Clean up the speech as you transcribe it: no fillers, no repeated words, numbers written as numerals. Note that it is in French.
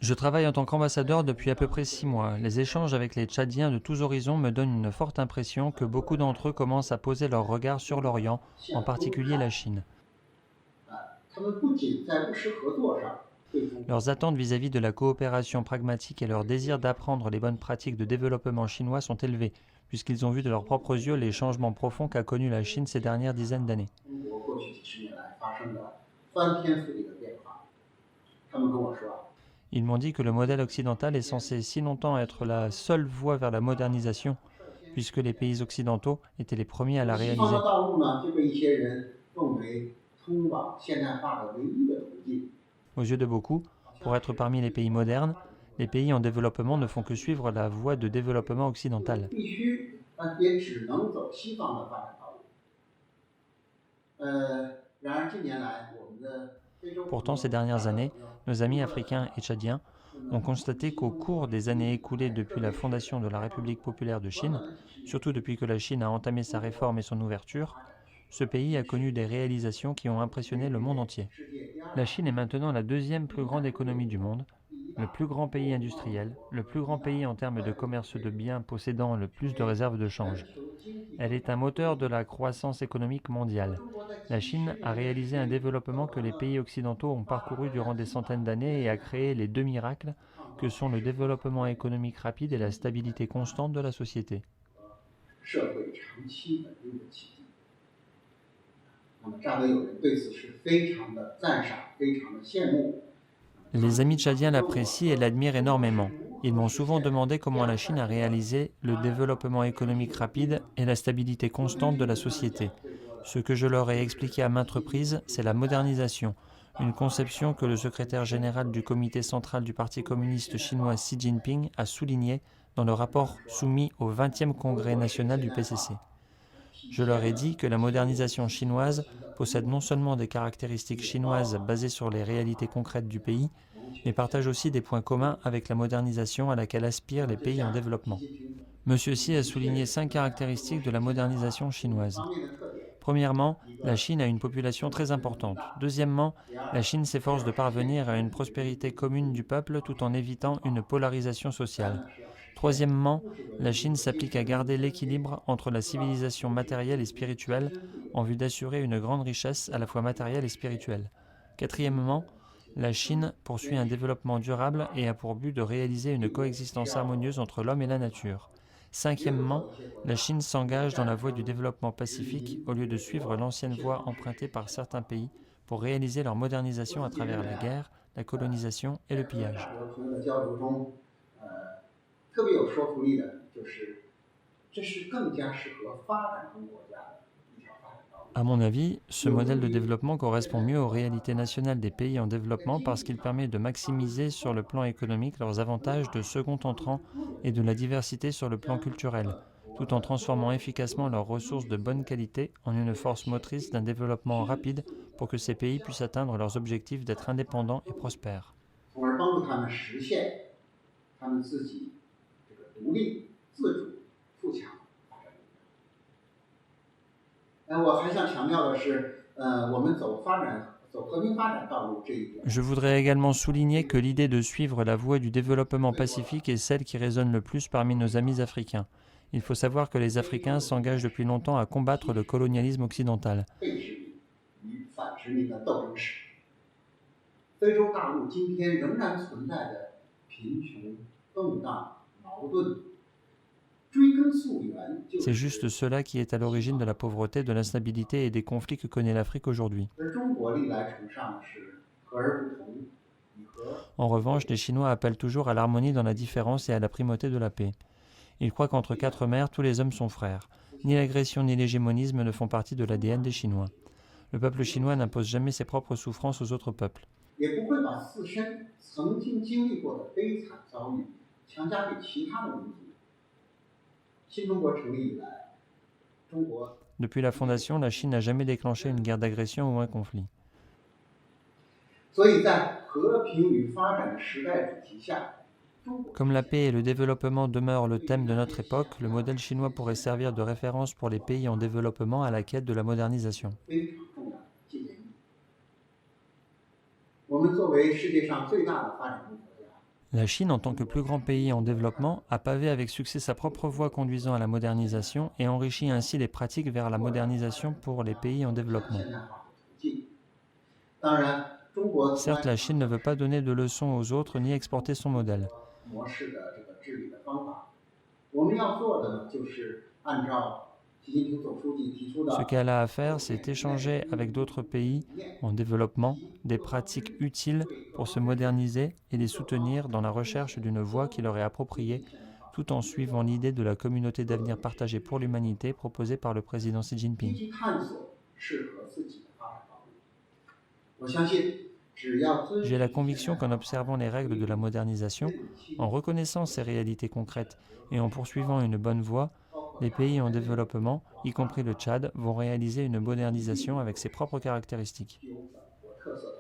Je travaille en tant qu'ambassadeur depuis à peu près 6 mois. Les échanges avec les Tchadiens de tous horizons me donnent une forte impression que beaucoup d'entre eux commencent à poser leur regard sur l'Orient, en particulier la Chine. Leurs attentes vis-à-vis de la coopération pragmatique et leur désir d'apprendre les bonnes pratiques de développement chinois sont élevés, puisqu'ils ont vu de leurs propres yeux les changements profonds qu'a connus la Chine ces dernières dizaines d'années. Ils m'ont dit que le modèle occidental est censé si longtemps être la seule voie vers la modernisation, puisque les pays occidentaux étaient les premiers à la réaliser. Aux yeux de beaucoup, pour être parmi les pays modernes, les pays en développement ne font que suivre la voie de développement occidental. Pourtant, ces dernières années, nos amis africains et tchadiens ont constaté qu'au cours des années écoulées depuis la fondation de la République populaire de Chine, surtout depuis que la Chine a entamé sa réforme et son ouverture, ce pays a connu des réalisations qui ont impressionné le monde entier. La Chine est maintenant la deuxième plus grande économie du monde, le plus grand pays industriel, le plus grand pays en termes de commerce de biens possédant le plus de réserves de change. Elle est un moteur de la croissance économique mondiale. La Chine a réalisé un développement que les pays occidentaux ont parcouru durant des centaines d'années et a créé les deux miracles que sont le développement économique rapide et la stabilité constante de la société. Les amis tchadiens l'apprécient et l'admirent énormément. Ils m'ont souvent demandé comment la Chine a réalisé le développement économique rapide et la stabilité constante de la société. Ce que je leur ai expliqué à maintes reprises, c'est la modernisation, une conception que le secrétaire général du comité central du Parti communiste chinois Xi Jinping a soulignée dans le rapport soumis au 20e congrès national du PCC. Je leur ai dit que la modernisation chinoise possède non seulement des caractéristiques chinoises basées sur les réalités concrètes du pays, mais partage aussi des points communs avec la modernisation à laquelle aspirent les pays en développement. Monsieur Xi a souligné 5 caractéristiques de la modernisation chinoise. Premièrement, la Chine a une population très importante. Deuxièmement, la Chine s'efforce de parvenir à une prospérité commune du peuple tout en évitant une polarisation sociale. Troisièmement, la Chine s'applique à garder l'équilibre entre la civilisation matérielle et spirituelle en vue d'assurer une grande richesse à la fois matérielle et spirituelle. Quatrièmement, la Chine poursuit un développement durable et a pour but de réaliser une coexistence harmonieuse entre l'homme et la nature. Cinquièmement, la Chine s'engage dans la voie du développement pacifique au lieu de suivre l'ancienne voie empruntée par certains pays pour réaliser leur modernisation à travers la guerre, la colonisation et le pillage. À mon avis, ce modèle de développement correspond mieux aux réalités nationales des pays en développement parce qu'il permet de maximiser sur le plan économique leurs avantages de second entrant et de la diversité sur le plan culturel, tout en transformant efficacement leurs ressources de bonne qualité en une force motrice d'un développement rapide pour que ces pays puissent atteindre leurs objectifs d'être indépendants et prospères. Je voudrais également souligner que l'idée de suivre la voie du développement pacifique est celle qui résonne le plus parmi nos amis africains. Il faut savoir que les Africains s'engagent depuis longtemps à combattre le colonialisme occidental. C'est juste cela qui est à l'origine de la pauvreté, de l'instabilité et des conflits que connaît l'Afrique aujourd'hui. En revanche, les Chinois appellent toujours à l'harmonie dans la différence et à la primauté de la paix. Ils croient qu'entre quatre mers, tous les hommes sont frères. Ni l'agression ni l'hégémonisme ne font partie de l'ADN des Chinois. Le peuple chinois n'impose jamais ses propres souffrances aux autres peuples. Depuis la fondation, la Chine n'a jamais déclenché une guerre d'agression ou un conflit. Comme la paix et le développement demeurent le thème de notre époque, le modèle chinois pourrait servir de référence pour les pays en développement à la quête de la modernisation. 我们作为世界上最大的发展中国家，La Chine, en tant que plus grand pays en développement, a pavé avec succès sa propre voie conduisant à la modernisation et enrichi ainsi les pratiques vers la modernisation pour les pays en 向 développement. 现代化的途径。当然，中国从 Certes, 来 la 不 Chine ne veut pas donner de leçons aux autres ni exporter son modèle. 模式的这个治理的方法。我们要做的呢，就是按照习近平总书记提出的 Ce qu'elle a à faire, c'est échanger avec d'autres pays en développement des pratiques utiles pour se moderniser et les soutenir dans la recherche d'une voie qui leur est appropriée, tout en suivant l'idée de la communauté d'avenir partagée pour l'humanité proposée par le président Xi 积 Jinping. 极探索适合自己的发展道路。我相信，只要遵 J'ai la 循 conviction qu'en observant les règles de la modernisation, en reconnaissant ces réalités concrètes et en poursuivant une bonne voie, les pays en développement, y compris le Tchad, vont réaliser une modernisation avec ses propres caractéristiques. 有本国特色的